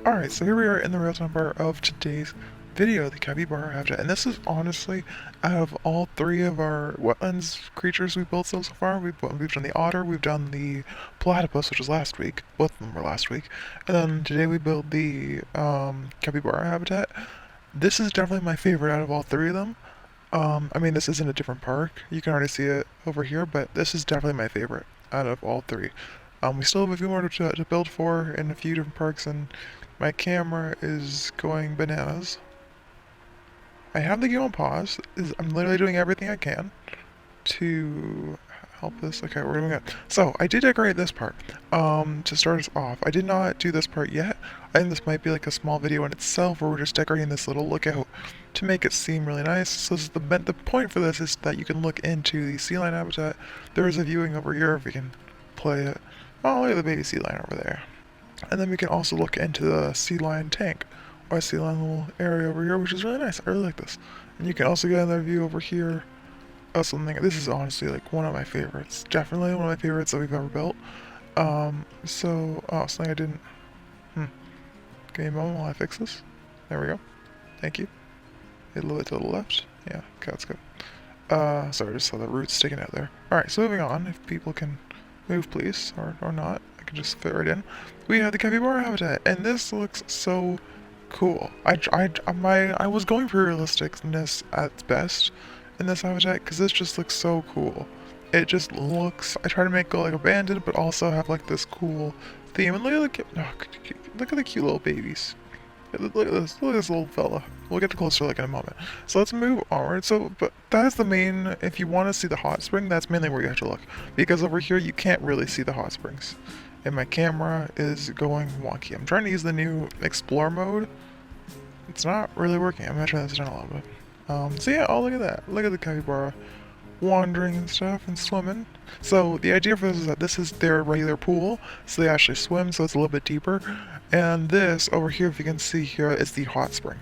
Alright, so here we are in the real-time part of today's video, the capybara habitat, and this is honestly, out of all three of our wetlands creatures we built so far, we've done the otter, we've done the platypus, which was last week, both of them were last week, and then today we built the capybara habitat. This is definitely my favorite out of all three of them. I mean, this isn't a different park, you can already see it over here, but this is definitely my favorite out of all three. We still have a few more to build for in a few different parks, and my camera is going bananas. I have the game on pause. I'm literally doing everything I can to help this. Okay, we're doing it. So, I did decorate this part. To start us off. I did not do this part yet. I think this might be like a small video in itself where we're just decorating this little lookout to make it seem really nice. So this is the point for this is that you can look into the sea lion habitat. There is a viewing over here if you can play it. Oh, look at the baby sea lion over there. And then we can also look into the sea lion tank, or sea lion little area over here, which is really nice. I really like this. And you can also get another view over here of something. This is honestly like one of my favorites. Definitely one of my favorites that we've ever built. Something I didn't. Give me a moment while I fix this. There we go. Thank you. A little bit to the left. Yeah, okay, that's good. Sorry, I just saw the roots sticking out there. Alright, so moving on. If people can move, please, or not. I can just fit right in. We have the capybara habitat, and this looks so cool. I was going for realisticness at best in this habitat because this just looks so cool. It just looks. I try to make it like abandoned, but also have like this cool theme. And look at the cute little babies. Look at this little fella. We'll get the closer look in a moment. So let's move onward. But that's the main, if you want to see the hot spring, that's mainly where you have to look. Because over here, you can't really see the hot springs. And my camera is going wonky. I'm trying to use the new explore mode. It's not really working. I'm gonna try this down a little bit. So yeah, oh look at that. Look at the capybara wandering and stuff and swimming. So the idea for this is that this is their regular pool, so they actually swim, so it's a little bit deeper. And this over here, if you can see here, is the hot spring.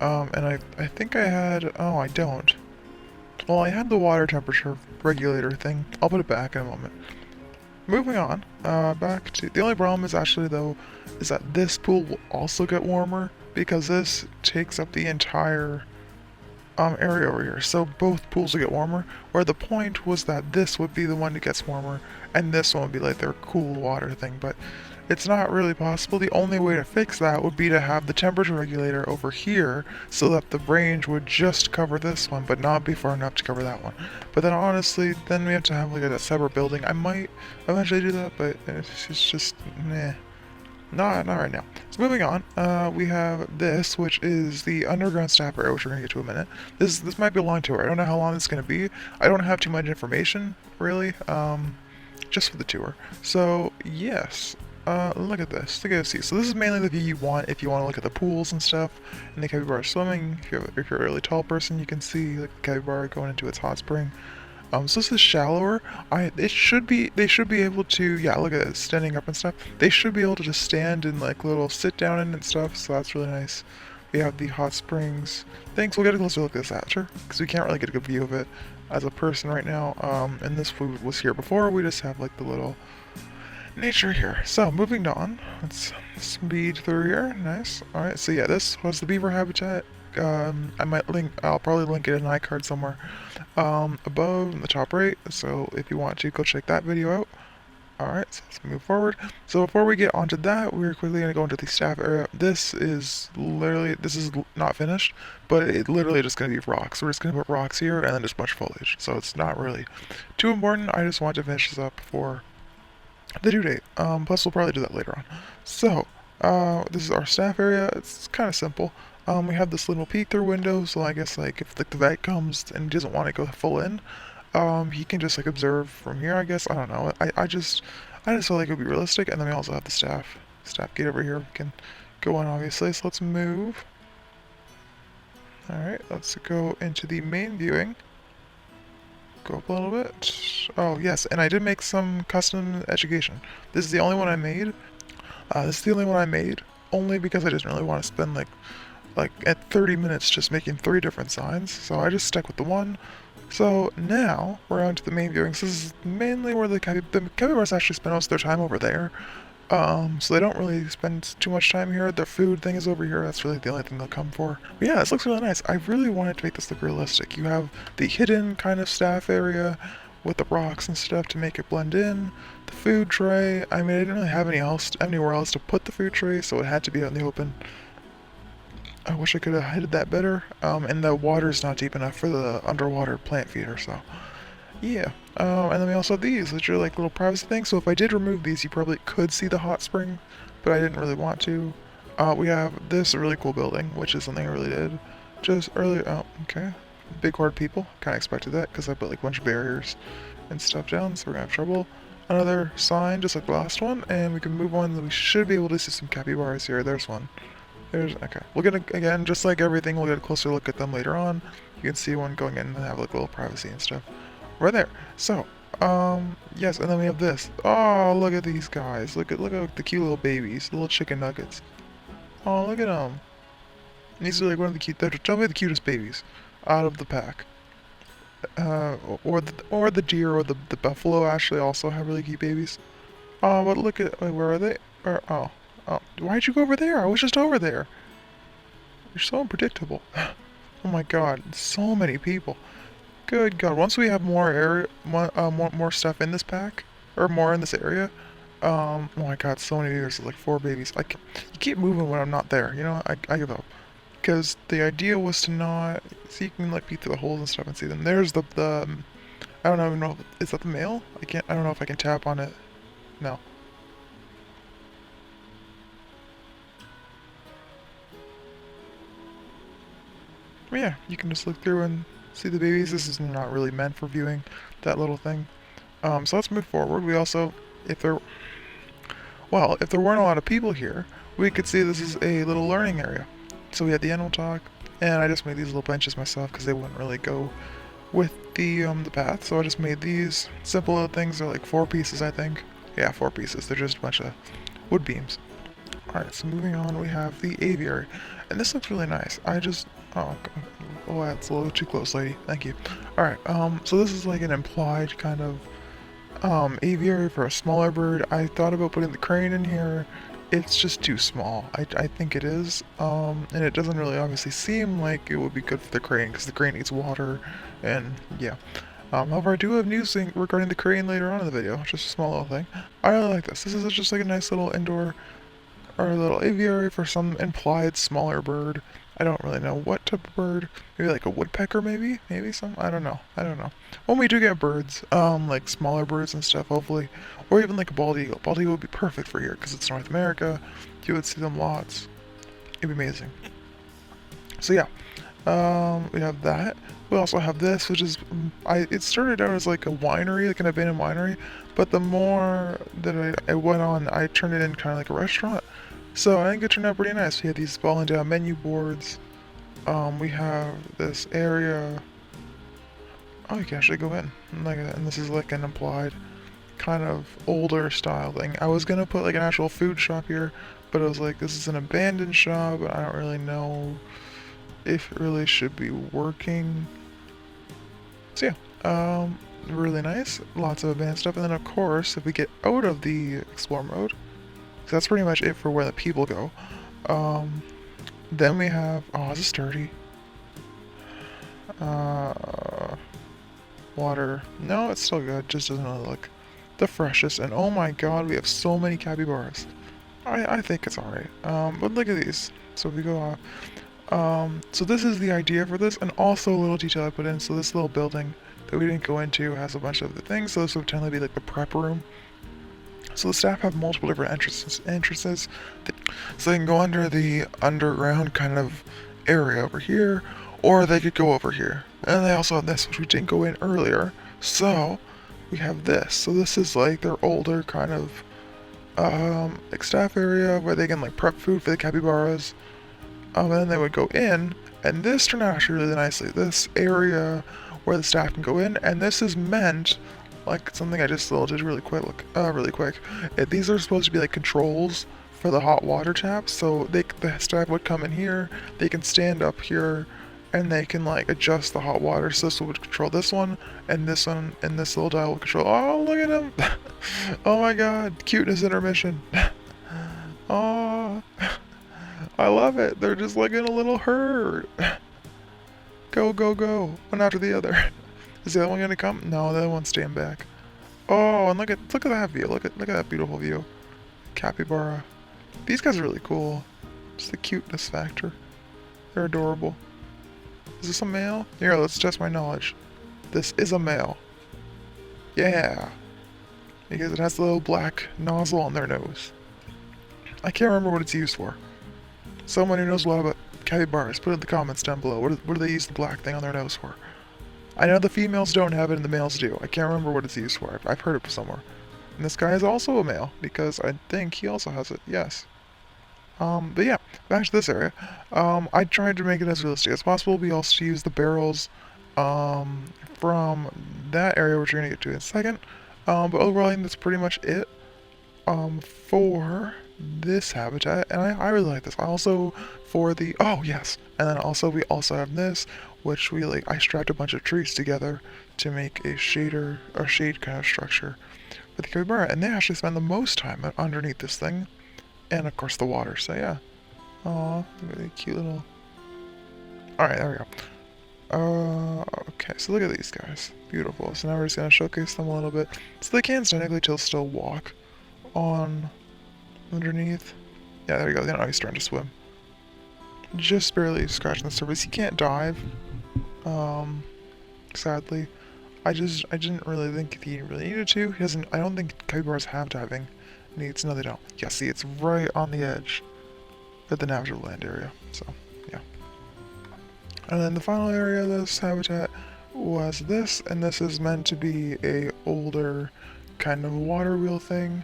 And I think I had, oh I don't. Well, I had the water temperature regulator thing. I'll put it back in a moment. Moving on, back to, the only problem is actually though, is that this pool will also get warmer because this takes up the entire area over here. So both pools will get warmer, where the point was that this would be the one that gets warmer, and this one would be like their cool water thing, but it's not really possible. The only way to fix that would be to have the temperature regulator over here so that the range would just cover this one, but not be far enough to cover that one. But then honestly, then we have to have like a separate building. I might eventually do that, but it's just, meh. Not right now. So moving on, we have this, which is the underground staff area, which we're gonna get to in a minute. This might be a long tour. I don't know how long it's gonna be. I don't have too much information, really, just for the tour. So yes, look at this. Look at this. So this is mainly the view you want if you want to look at the pools and stuff, and the capybara swimming. If you're a really tall person, you can see like the capybara going into its hot spring. So this is shallower. They should be able to, yeah, look at it, standing up and stuff. They should be able to just stand and like little sit down in and stuff, so that's really nice. We have the hot springs. Thanks, we'll get a closer look at this after, because we can't really get a good view of it as a person right now. And this food was here before, we just have like the little nature here. So moving on, let's speed through here, nice. Alright, so yeah, this was the beaver habitat. I'll probably link it in an iCard somewhere above in the top right, so if you want to, go check that video out. Alright, so let's move forward. So before we get onto that, we're quickly going to go into the staff area. This is not finished, but it's literally just going to be rocks. We're just going to put rocks here and then just a bunch of foliage, so it's not really too important. I just want to finish this up for the due date. Plus we'll probably do that later on. So, this is our staff area. It's kind of simple. We have this little peek-through window, so I guess like if the vet comes and he doesn't want to go full in, he can just like observe from here, I guess. I don't know. I just felt like it would be realistic. And then we also have the staff gate over here. We can go on, obviously. So let's move. Alright, let's go into the main viewing. Go up a little bit. Oh yes, and I did make some custom education. This is the only one I made. Only because I didn't really want to spend like at 30 minutes just making 3 different signs, so I just stuck with the one. So now we're on to the main viewing. So this is mainly where the capybaras actually spend most of their time over there. So they don't really spend too much time here. Their food thing is over here. That's really the only thing they'll come for. But yeah, this looks really nice. I really wanted to make this look realistic. You have the hidden kind of staff area with the rocks and stuff to make it blend in. The food tray. I mean, I didn't really have anywhere else to put the food tray, so it had to be out in the open. I wish I could have hid that better. And the water's not deep enough for the underwater plant feeder, so yeah. And then we also have these, which are like little privacy things. So if I did remove these, you probably could see the hot spring, but I didn't really want to. We have this really cool building, which is something I really did just earlier. Oh, okay. Big horde people. Kind of expected that because I put like a bunch of barriers and stuff down, so we're gonna have trouble. Another sign, just like the last one, and we can move on. We should be able to see some capybaras here. There's one. Okay. We'll get again, just like everything, we'll get a closer look at them later on. You can see one going in and have like a little privacy and stuff. Right there. So, yes, and then we have this. Oh, look at these guys. Look at the cute little babies, the little chicken nuggets. Oh, look at them. These are like one of the cute. They're definitely the cutest babies out of the pack. Or the deer or the buffalo actually also have really cute babies. Oh, but look at where are they? Oh, why'd you go over there? I was just over there. You're so unpredictable. Oh my God, so many people. Good God! Once we have more area, more stuff in this pack, or more in this area, oh my God, so many. There's like 4 babies. You keep moving when I'm not there. You know, I give up. Because the idea was to not, so you can like peek through the holes and stuff and see them. There's the I don't even know. Is that the male? I don't know if I can tap on it. No. But yeah, you can just look through and see the babies. This is not really meant for viewing, that little thing. So let's move forward. We also, if there weren't a lot of people here, we could see this is a little learning area. So we had the animal talk, and I just made these little benches myself because they wouldn't really go with the path. So I just made these simple little things. They're like 4 pieces, I think. Yeah, 4 pieces. They're just a bunch of wood beams. Alright, so moving on, we have the aviary. And this looks really nice. Oh, that's a little too close, lady. Thank you. Alright, so this is like an implied kind of, aviary for a smaller bird. I thought about putting the crane in here. It's just too small. I think it is. And it doesn't really obviously seem like it would be good for the crane, because the crane needs water, and yeah. However, I do have news regarding the crane later on in the video. Just a small little thing. I really like this. This is just like a nice little indoor or a little aviary for some implied smaller bird. I don't really know what type of bird. Maybe like a woodpecker, maybe? Maybe some? I don't know. When we do get birds, like smaller birds and stuff, hopefully. Or even like a bald eagle. Bald eagle would be perfect for here, because it's North America. You would see them lots. It'd be amazing. So yeah, we have that. We also have this, which is, it started out as like a winery, like an abandoned winery, but the more that I went on, I turned it in kind of like a restaurant. So I think it turned out pretty nice. We have these falling down menu boards. We have this area. Oh, you can actually go in. And this is like an implied kind of older style thing. I was gonna put like an actual food shop here, but I was like, this is an abandoned shop, and I don't really know if it really should be working. So yeah, really nice. Lots of advanced stuff. And then of course, if we get out of the explore mode, so that's pretty much it for where the people go. Then we have, oh, this is dirty. Water. No, it's still good. Just doesn't really look the freshest. And oh my God, we have so many capybaras. I think it's alright. But look at these. So if we go off. So this is the idea for this, and also a little detail I put in. So this little building that we didn't go into has a bunch of the things. So this would tend to be like the prep room. So the staff have multiple different entrances, so they can go under the underground kind of area over here, or they could go over here. And they also have this, which we didn't go in earlier. So we have this. So this is like their older kind of like staff area where they can like prep food for the capybaras. And then they would go in, and this turned out actually really nicely. This area where the staff can go in, and this is meant like something I just did really quick. These are supposed to be like controls for the hot water taps. So the staff would come in here, they can stand up here, and they can like adjust the hot water. So this would control this one, and this little dial will control. Oh, look at him! Oh my God, cuteness intermission. Oh, I love it. They're just like in a little herd. Go, go, go. One after the other. Is the other one gonna come? No, the other one's staying back. Oh, and look at that view. Look at that beautiful view. Capybara. These guys are really cool. Just the cuteness factor. They're adorable. Is this a male? Here, let's test my knowledge. This is a male. Yeah. Because it has the little black nozzle on their nose. I can't remember what it's used for. Someone who knows a lot about capybaras, put it in the comments down below. What do they use the black thing on their nose for? I know the females don't have it and the males do. I can't remember what it's used for. I've heard it somewhere. And this guy is also a male, because I think he also has it, yes. But yeah, back to this area. I tried to make it as realistic as possible. We also use the barrels, from that area, which we're gonna get to in a second. But overall, I think that's pretty much it, for this habitat, and I really like this. I also, for the, oh yes, and then also we also have this, which I strapped a bunch of trees together to make a shade kind of structure for the capybara, and they actually spend the most time underneath this thing, and of course the water, so yeah. Aw, really cute little... Alright, there we go. Okay, so look at these guys. Beautiful. So now we're just gonna showcase them a little bit. So they can technically still walk on underneath. Yeah, there we go. Now he's starting to swim. Just barely scratching the surface. He can't dive. Sadly. I didn't really think he really needed to. He doesn't. I don't think capybaras have diving needs. No, they don't. Yeah, see, it's right on the edge of the natural land area. So, yeah. And then the final area of this habitat was this, and this is meant to be a older kind of water wheel thing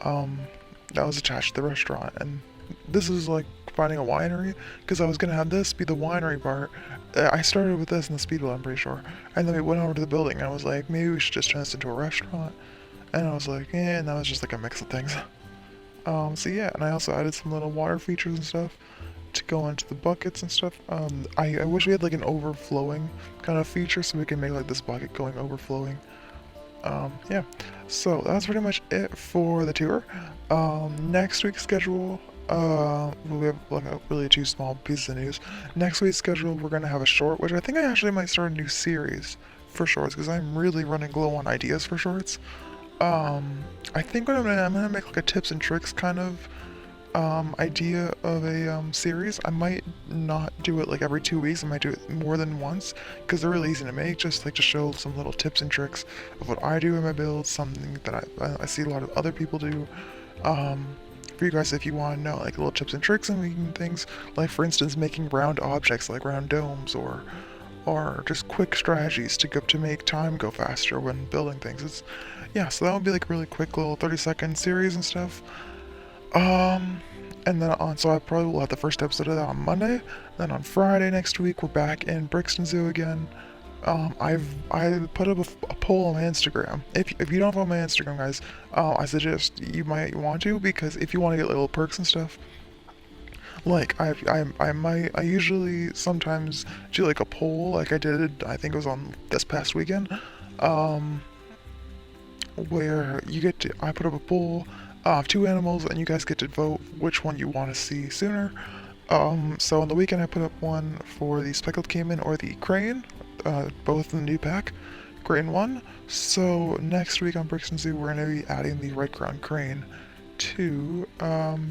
that was attached to the restaurant. And this is like finding a winery, because I was gonna have this be the winery part. I started with this in the speedwell, I'm pretty sure, and then we went over to the building and I was like, maybe we should just turn this into a restaurant, and I was like, and that was just like a mix of things. So yeah, and I also added some little water features and stuff to go into the buckets and stuff. I wish we had like an overflowing kind of feature, so we can make like this bucket going overflowing. Yeah, so that's pretty much it for the tour. Next week's schedule, we have like a really two small pieces of news. Next week's schedule, we're gonna have a short, which I think I actually might start a new series for shorts, because I'm really running low on ideas for shorts. I think what I'm gonna make like a tips and tricks kind of idea of a series. I might not do it like every 2 weeks. I might do it more than once, because they're really easy to make. Just like to show some little tips and tricks of what I do in my builds, something that I see a lot of other people do. For you guys, if you want to know like little tips and tricks and making things, like for instance making round objects like round domes, or just quick strategies to make time go faster when building things. It's, yeah, so that would be like a really quick little 30-second series and stuff. And then so I probably will have the first episode of that on Monday. Then on Friday next week, we're back in Brixton Zoo again. I put up a poll on my Instagram. If you don't follow my Instagram, guys, I suggest you might want to, because if you want to get little perks and stuff, like I usually sometimes do like a poll, like I did, I think it was on this past weekend, where I put up a poll of 2 animals, and you guys get to vote which one you want to see sooner. So on the weekend I put up one for the speckled caiman or the crane, both in the new pack, crane 1. So next week on Brixton Zoo we're going to be adding the red-crowned crane to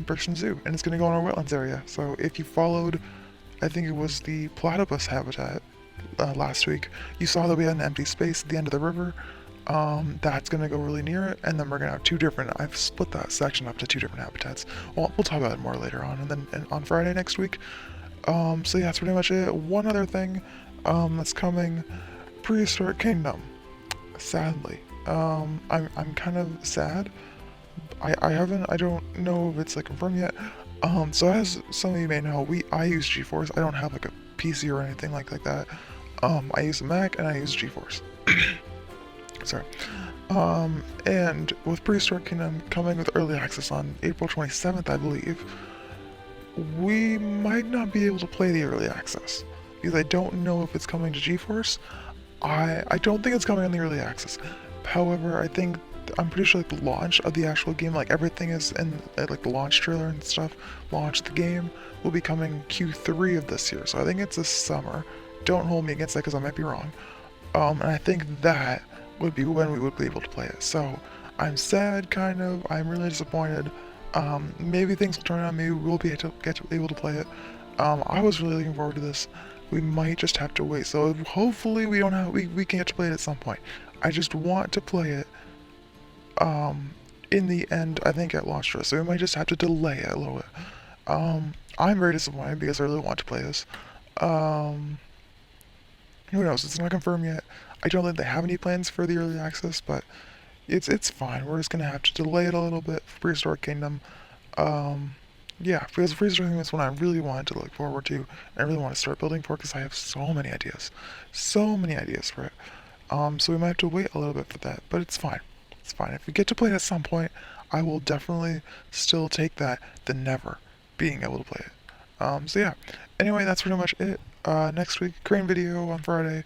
Brixton Zoo, and it's going to go in our wetlands area. So if you followed, I think it was the platypus habitat last week, you saw that we had an empty space at the end of the river. That's gonna go really near it, and then we're gonna have I've split that section up to 2 different habitats. Well, we'll talk about it more later on, and then on Friday next week. So yeah, that's pretty much it. One other thing, that's coming, Prehistoric Kingdom. Sadly, I'm kind of sad. I don't know if it's like confirmed yet. So as some of you may know, I use GeForce. I don't have like a PC or anything like that. I use a Mac and I use GeForce. Sorry. And with Prehistoric Kingdom coming with early access on April 27th, I believe, we might not be able to play the early access, because I don't know if it's coming to GeForce. I don't think it's coming on the early access. However, I think I'm pretty sure like the launch of the actual game, like everything is in like the launch trailer and stuff. Launch of the game will be coming Q3 of this year, so I think it's this summer. Don't hold me against that because I might be wrong. And I think that would be when we would be able to play it. So I'm sad, kind of. I'm really disappointed. Maybe things will turn out. Maybe we'll be able to play it. I was really looking forward to this. We might just have to wait. So hopefully we don't have we can get to play it at some point. I just want to play it. In the end, I think at launch, so we might just have to delay it a little bit. I'm very disappointed because I really want to play this. Um, who knows? It's not confirmed yet. I don't think they have any plans for the early access, but it's fine. We're just gonna have to delay it a little bit for Prehistoric Kingdom. Um, yeah, because Prehistoric Kingdom is one I really wanted to look forward to. I really want to start building for because I have so many ideas for it. So we might have to wait a little bit for that, but it's fine. It's fine. If we get to play it at some point, I will definitely still take that than never being able to play it. So yeah. Anyway, that's pretty much it. Next week, crane video on Friday.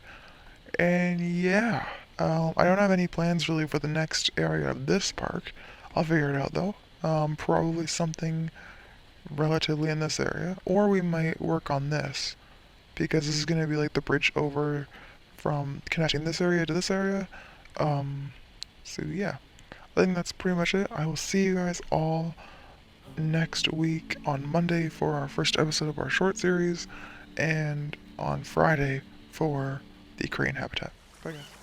And yeah, I don't have any plans really for the next area of this park. I'll figure it out though. Probably something relatively in this area. Or we might work on this, because this is going to be like the bridge over from connecting this area to this area. Um, so yeah, I think that's pretty much it. I will see you guys all next week on Monday for our first episode of our short series, and on Friday for the crane habitat. Bye guys.